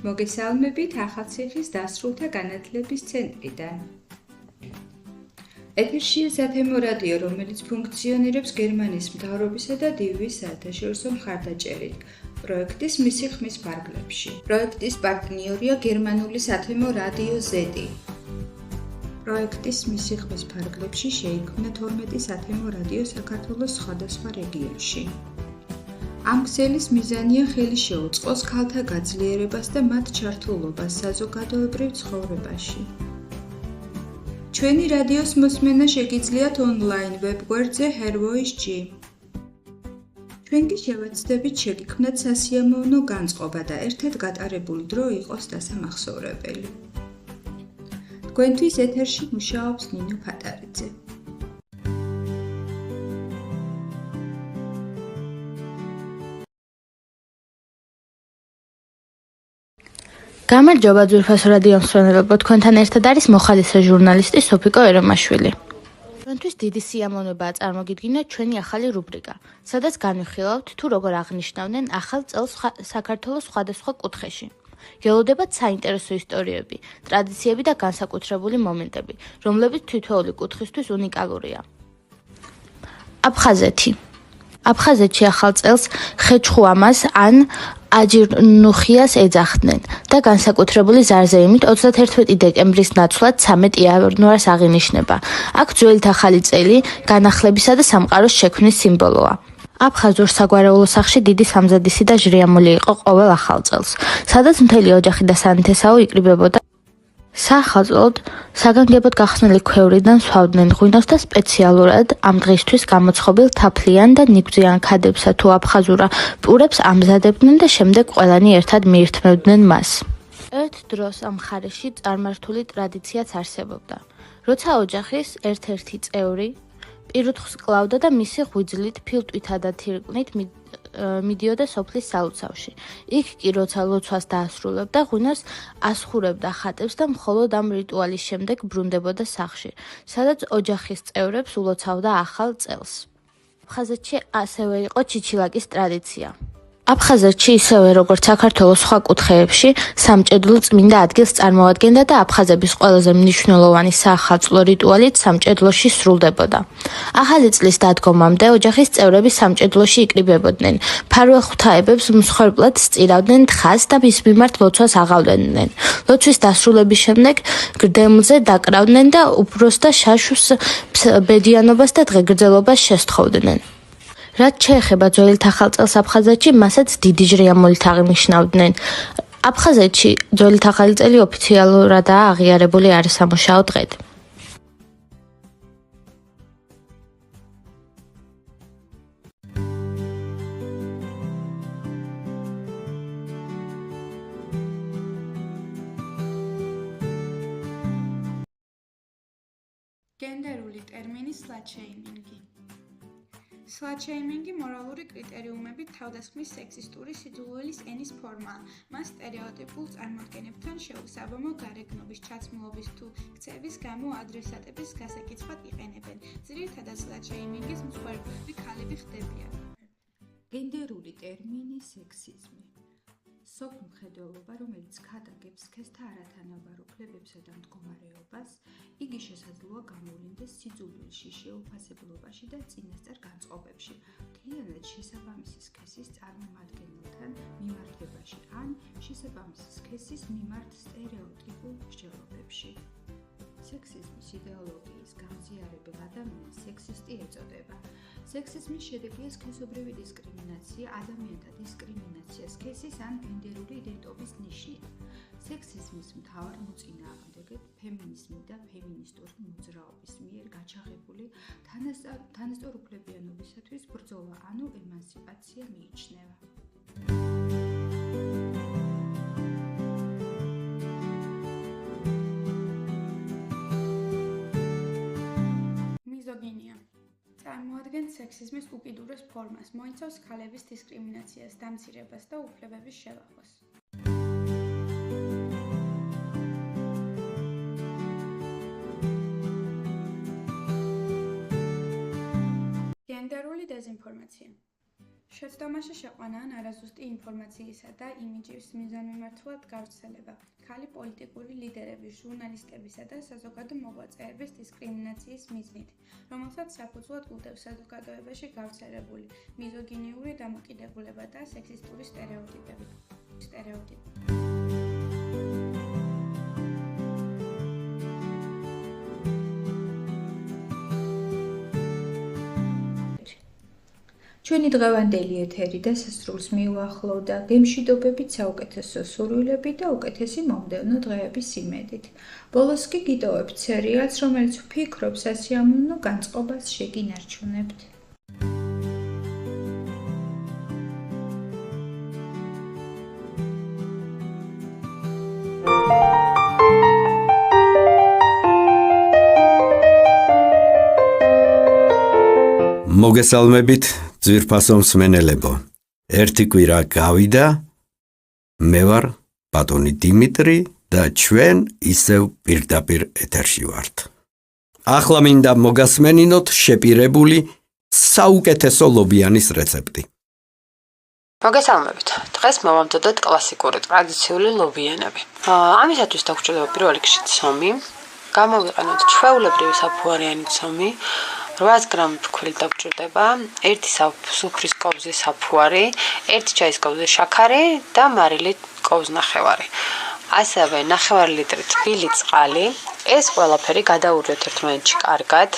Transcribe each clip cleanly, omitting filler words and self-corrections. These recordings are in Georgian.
მოგესალმებით ახალციხის დასრულთა განათლების ცენტრიდან. ეთერშია სათემო რადიო, რომელიც ფუნქციონირებს გერმანიის მთავრობისა და დივიის საერთაშორისო მხარდაჭერით, პროექტის მისი ხმის ფარგლებში. პროექტის პარტნიორია გერმანული სათემო რადიო Z. პროექტის მისი ხმის ფარგლებში შეიქმნა 12 სათემო რადიო საქართველოს სხვადასხვა რეგიონში. ამ ქსელის მიზანია ხელი შეუწყოს ქალთა გაძლიერებას და მათ ჩართულობას საზოგადოებრივ ცხოვრებაში. ჩვენი რადიოს მოსმენა შეგიძლიათ ონლაინ ვებგვერდზე HerVoice-G. ჩვენ კი შევეცდებით შეგიქმნათ სასიამოვნო განწყობა და ერთად გატარებული დრო იყოს დასამახსოვრებელი. თქვენთვის ეთერში მუშაობს ნინო ფატარიძე. გამარჯობა ძვირფას რადიო მსმენელებო, თქვენთან ერთად არის მოხალისე ჟურნალისტი სოფიკო ერომაშვილი. ჩვენთვის დიდი სიამოვნებაა წარმოგიდგინოთ ჩვენი ახალი რუბრიკა, სადაც განვიხილავთ თუ როგორ აღნიშნავდნენ ახალ წელს საქართველოს სხვადასხვა კუთხეში. გელოდებათ საინტერესო ისტორიები, ტრადიციები და განსაკუთრებული მომენტები, რომლებიც თითოეული კუთხისთვის უნიკალურია. აფხაზეთი. აფხაზეთში ახალ წელს ხეჩხუამას ან აჯირნუხიას ეძახდნენ და განსაკუთრებული ზარზეიმით 31 დეკემბრის ნაცვლად 13 იანვარს აღინიშნება. აქ ძველით ახალი წელი, განახლებისა და სამყაროს შექმნის სიმბოლოა. აფხაზურ საგვარეულო სახლში დიდი სამზადისი და ჟრიამული იყო ყოველ ახალ წელს, სადაც მთელი ოჯახი და სანთესაო იკრიბებოდა. საახალწლოდ საგანგებოდ გახსნილი ქვევრიდან სვავდნენ ღვინოს და სპეციალურად ამ დღისთვის გამოცხობილ თაფლიან და ნიგვზიან ქადებსა თუ აფხაზურა პურებს ამზადებდნენ და შემდეგ ყველანი ერთად მიირთმევდნენ მას. ერთ დროს ამ მხარეში წარმართული ტრადიციაც არსებობდა. როცა ოჯახის ერთ-ერთი წევრი პირუთხს კლავდა და მისი ღვიძლით, ფილტვითა და თირკმლით მიდიოდა სოფლის სალოცავში. იქ კი როცა ლოცვას დაასრულებდა, ღვინოს ასხურებდა ხატებს და მხოლოდ ამ რიტუალის შემდეგ ბრუნდებოდა სახლში, სადაც ოჯახის წევრებს ულოცავდა ახალ წელს. აფხაზეთში ასევე იყო ჩიჩილაკის ტრადიცია. აფხაზეთში ისევე როგორც საქართველოს სხვა კუთხეებში სამჭედლო წმინდა ადგილს წარმოადგენდა და აფხაზების ყველაზე მნიშვნელოვანი საახალწლო რიტუალით სამჭედლოში სრულდებოდა. ახალი წლის დადგომამდე ოჯახის წევრები სამჭედლოში იკრიბებოდნენ, ფარველ ღვთაებებს მსხვერპლად სწირავდნენ თხას და მის მიმართ ლოცვას აღავლენდნენ. ლოცვის დასრულების შემდეგ გრდემლზე დაკრავდნენ და უფროს და შაშუს ბედიანობას და დღეგრძელობას შესთხოვდნენ. რაც შეეხება ძველით ახალ წელს აფხაზეთში, მასაც დიდი ჟრიამულით აღნიშნავდნენ. აფხაზეთში ძველით ახალი წელი ოფიციალურადაა აღიარებული არასამუშაო დღედ. გენდერული ტერმინი სლათ-შეიმინგი. სლათ-შეიმინგი მორალური კრიტერიუმებით თავდასხმის სექსისტური სიძულვილის ენის ფორმაა. მას სტერეოტიპულ წარმოდგენებთან შეუსაბამო გარეგნობის, ჩაცმულობის თუ ქცევის გამო ადრესატების გასაკითხად იყენებენ. ძირითადად სლათ-შეიმინგის მსხვერპლები ქალები ხდებიან. გენდერული ტერმინი სექსიზმი. სოფლმხედველობა, რომელიც ქადაგებს სქესთა არათანაბარ უფლებებსა და მდგომარეობას, იგი შესაძლოა გამოვლინდეს სიძულვილში, შეუფასებლობაში და წინასწარ განწყობებში, მთლიანად შესაბამისი სქესის წარმომადგენელთან მიმართებაში ან შესაბამისი სქესის მიმართ სტერეოტიპულ მსჯელობებში. სექსიზმის იდეოლოგიის გამზიარებელ ადამიანს სექსისტი ეწოდება. სექსიზმის შედეგია სქესობრივი დისკრიმინაცია, ადამიანთა დისკრიმინაცია სქესის ან გენდერული იდენტობის ნიშნით. სექსიზმის მთავარ მოწინააღმდეგედ ფემინიზმი და ფემინისტური მოძრაობის მიერ გაჩაღებული თანასწორ უფლებიანობისათვის ბრძოლა, ანუ ემანციპაცია მიიჩნევა. მიზოგინია წარმოადგენს სექსიზმის უკიდურეს ფორმას, მოიცავს ქალების დისკრიმინაციას, დამცირებას და უფლებების შევახვას. გენდერული დეზინფორმაცია. შეცდომაში შეყვანა ან არაზუსტი ინფორმაციისა და იმიჯის მიზანმიმართულად გავრცელება, ქალი პოლიტიკური ლიდერების, ჟურნალისტებისა და საზოგადო მოღვაწეების დისკრიმინაციის მიზნით, რომელსაც საფუძვლად უდევს საზოგადოებაში გავრცელებული მიზოგინიური დამოკიდებულება და სექსისტური სტერეოტიპები. ჩვენი დღევანდელი ეთერი დასასრულს მიუახლოვდა გემშვიდობებით საუკეთესო სურვილები და უკეთესი მომდევნო დღეების იმედით. ბოლოს კი გიტოვებთ სერიალს, რომელიც ვფიქრობ სასიამოვნო განწყობას შეგინარჩუნებთ. მოგესალმებით ძვირფასო მსმენელებო. ერთი კვირა გავიდა, მე ვარ ბატონი დიმიტრი და ჩვენ ისევ პირდაპირ ეთერში ვართ. ახლა მინდა მოგასმენინოთ შეპირებული საუკეთესო ლობიანის რეცეპტი. მოგესალმებით. დღეს მოვამზადოთ კლასიკური ტრადიციული ლობიანები. ამისათვის დაგვრჩება პირველ რიგში ცომი, გამოვიყენოთ ჩვეულებრივი საფუარიანი ცომი, 800 გრამი ფქვილი დაგვრჩება, 1 სუფრის კოვზი საფუარი, 1 ჩაის კოვზი შაქარი და მარილი კოვზნახევარი. ასევე 9 ლიტრი თბილი წყალი. ეს ყველაფერი გადაურიოთ ერთმანეთში კარგად,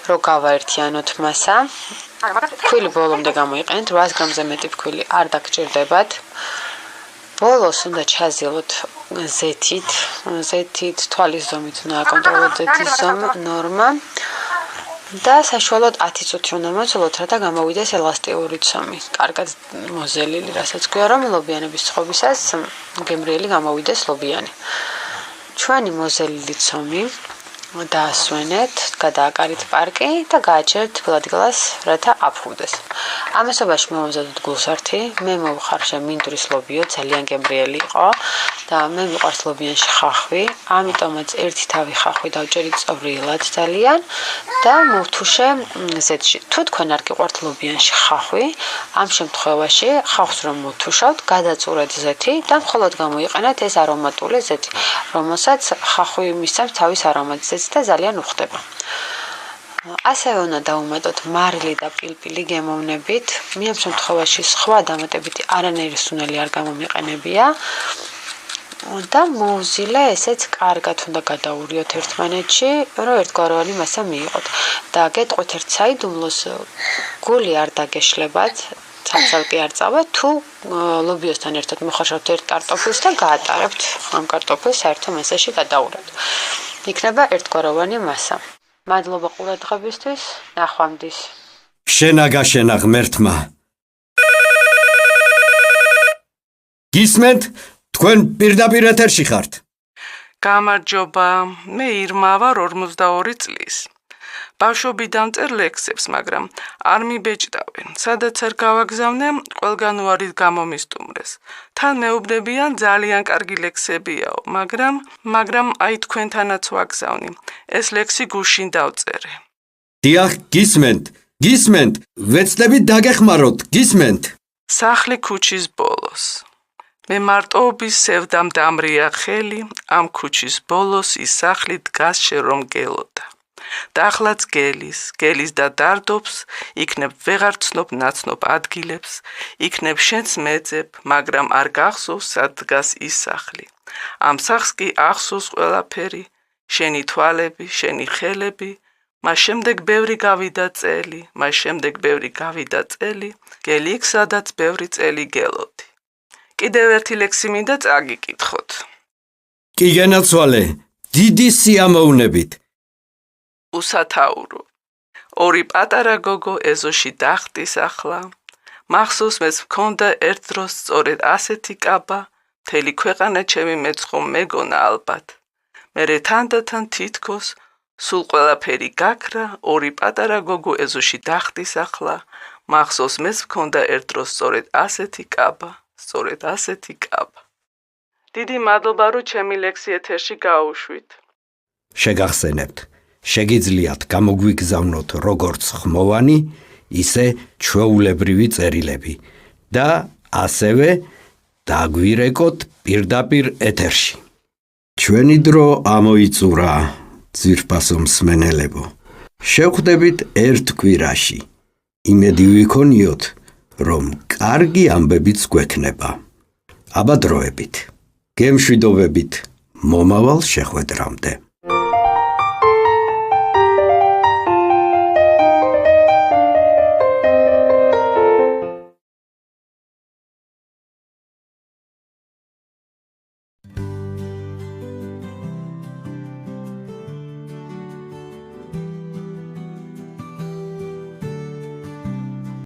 რომ გავაერთიანოთ მასა. ფქვილი ბოლომდე გამოიყენეთ, 800 გრამზე მეტი ფქვილი არ დაგჭირდებათ. ბოლოს უნდა ჩაზილოთ ზეთით, თვალის ზომით უნდა აკონტროლოთ ზეთის ნორმა. და საშუალოდ 10 წუთი უნდა მოცულოთ, რათა გამოვიდეს ელასტიური ცომი. კარგად მოზელილი, რასაც გვია, რომ ლობიანების წყობისას გემრიელი გამოვიდეს ლობიანი. ჩვენი მოზელილი ცომი დაასვენეთ, გადააკარით პარკი და გააჩერეთ ბლადგლას, რათა აფხუდეს. ამასობაში მოვამზადოთ გულსართი, მე მოვხარ მინდვრის ლობიო, ძალიან გემრიელი იყო და მე მიყვარს ლობიანში ხახვი, ამიტომაც ერთი თავი ხახვი დავჭერით წვრილად ძალიან და მოვთუშე ზეთში. თუ თქვენ არ გიყვართ ლობიანში ხახვი, ამ შემთხვევაში ხახვს რომ მოვთუშავთ, გადაწურეთ ზეთი და მხოლოდ გამოიყენეთ ეს არომატული ზეთი, რომელსაც ხახვი მისცემს თავის არომატს და ძალიან უხდება. ასევე უნდა დავუმატოთ მარილი და პილპილი გემოვნებით. მე ამ შემთხვევაში სხვა დამატებითი არანაირი სუნელი არ გამომიყენებია. და მოუზილე ესეც კარგად უნდა გადაურიოთ ერთმანეთში, რომ ერთგვაროვანი მასა მიიღოთ. და გეტყვით ერთ საიდუმლოს, გული არ დაგეშლებათ, ცალ-ცალკე არ წავა, თუ ლობიოსთან ერთად მოხარშავთ ერთ კარტოფილს და გაატარებთ ამ კარტოფილს საერთო მასაში გადაურეთ. იქნება ერთგვაროვანი მასა. მადლობა ყურადღებისთვის, ნახვამდის. შენაგაშენა ღმერთმა. გისმენთ, თქვენ პირდაპირ ეთერში ხართ. გამარჯობა, მე ირმა ვარ 42 წლის. ბავშვობიდან წერ ლექსებს, მაგრამ არ მიბეჭდავენ. სადაც არ გავაგზავნე, ყველგან უარით გამომისტუმრეს. თან მეუბნებიან ძალიან კარგი ლექსებიაო, მაგრამ აი თქვენთანაც ვაგზავნი. ეს ლექსი გუშინ დავწერე. დიახ, გისმენთ, ვეცდებით დაგეხმაროთ, გისმენთ. სახლი ქუჩის ბოლოს. მე მარტოობის სევდამ დამრია ხელი, ამ ქუჩის ბოლოს ის სახლი დგას რომ გელოდა. და ახლაც გელის და დარდობს, იქნებ ვეღარ ცნობ ნაცნობ ადგილებს, იქნებ შენც მეძებ, მაგრამ არ გახსოვს სად დგას ის სახლი. ამ სახლს კი ახსოვს ყველაფერი, შენი თვალები, შენი ხელები, მას შემდეგ ბევრი გავიდა წელი, გელი იქ სადაც ბევრი წელი გელოდი. კიდევ ერთი ლექსი მინდა წაგიკითხოთ. კი გენაცვალე, დიდი სიამოვნებით. უსათაურო. ორი პატარა გოგო ეზოში დახტის ახლა. მახსოვს მეც მქონდა ერთ დროს სწორედ ასეთი კაბა, მთელი ქვეყანა ჩემი მეწყომ მეგონა ალბათ. მერე თანდათან თითქოს სულ ყველაფერი გაქრა, ორი პატარა გოგო ეზოში დახტის ახლა. მახსოვს მეც მქონდა ერთ დროს სწორედ ასეთი კაბა. დიდი მადლობა, რომ ჩემი ლექსი ეთერში გაუშვით. შეგახსენებთ, შეგიძლიათ გამოგვიგზავნოთ როგორც ხმოვანი, ისე ჩვეულებრივი წერილები და ასევე დაგვირეკოთ პირდაპირ ეთერში. ჩვენი დრო ამოიწურა, ძვირფასო მსმენელებო. შევხვდებით ერთ კვირაში. იმედი ვიქონიოთ, რომ კარგი ამბებიც გვექნება. აბა დროებით. გემშვიდობებით მომავალ შეხვედრამდე.